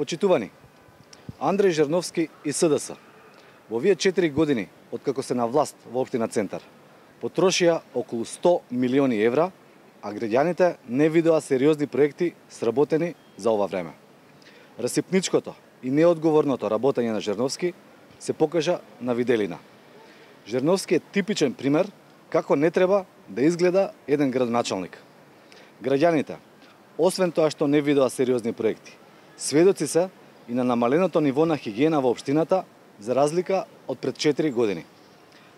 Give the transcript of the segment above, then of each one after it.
Почитувани, Андреј Жерновски и СДС во овие 4 години откако се на власт во општина Центар потрошија околу 100 милиони евра, а граѓаните не видоа сериозни проекти сработени за ова време. Расипничкото и неодговорното работење на Жерновски се покажа на виделина. Жерновски е типичен пример како не треба да изгледа еден градоначалник. Граѓаните, освен тоа што не видоа сериозни проекти, сведоци се и на намаленото ниво на хигиена во општината за разлика од пред 4 години.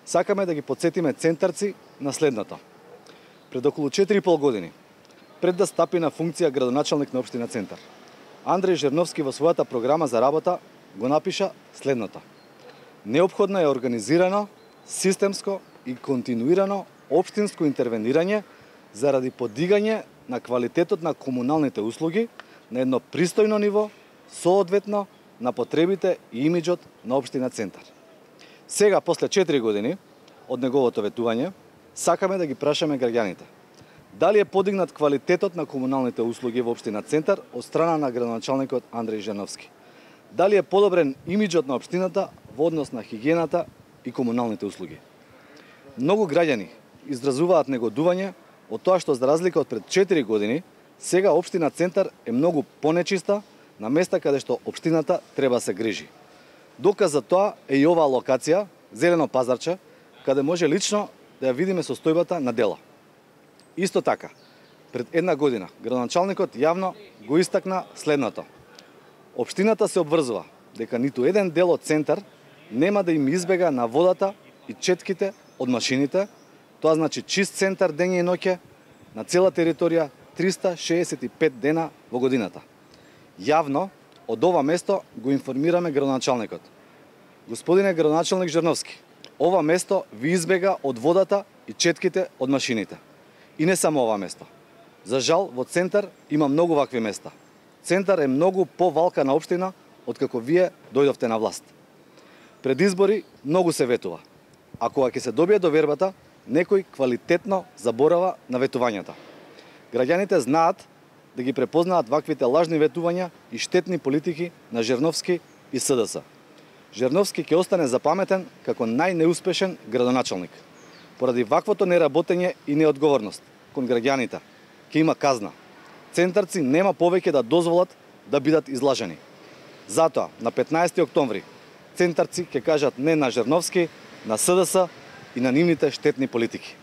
Сакаме да ги подсетиме центарци на следното. Пред околу 4,5 години, пред да стапи на функција градоначалник на општина Центар, Андреј Жерновски во својата програма за работа го напиша следното. Неопходно е организирано, системско и континуирано општинско интервенирање заради подигање на квалитетот на комуналните услуги на едно пристојно ниво, соодветно на потребите и имиџот на општина Центар. Сега, после 4 години од неговото ветување, сакаме да ги прашаме граѓаните. Дали е подигнат квалитетот на комуналните услуги во општина Центар од страна на градоначалникот Андреј Жерновски? Дали е подобрен имиџот на општината во однос на хигиената и комуналните услуги? Многу граѓани изразуваат негодување од тоа што за разлика од пред 4 години, сега општина Центар е многу понечиста на места каде што општината треба се грижи. Доказ за тоа е и оваа локација, Зелено пазарче, каде може лично да ја видиме состојбата на дело. Исто така, пред една година, градоначалникот јавно го истакна следното. Општината се обврзува дека ниту еден дел од Центар нема да им избега на водата и четките од машините, тоа значи чист Центар дење и ноќе на цела територија 365 дена во годината. Јавно од ова место го информираме градоначалникот. Господине градоначалник Жерновски, ова место ви избега од водата и четките од машините. И не само ова место. За жал, во Центар има многу вакви места. Центар е многу повалкана општина откако вие дојдовте на власт. Пред избори многу се ветува, а кога ќе се добие довербата, некој квалитетно заборава на ветувањата. Граѓаните знаат да ги препознаат ваквите лажни ветувања и штетни политики на Жерновски и СДС. Жерновски ќе остане запаметен како најнеуспешен градоначалник. Поради ваквото неработење и неодговорност кон граѓаните ќе има казна. Центарци нема повеќе да дозволат да бидат излажени. Затоа, на 15 октомври, центарци ќе кажат не на Жерновски, на СДС и на нивните штетни политики.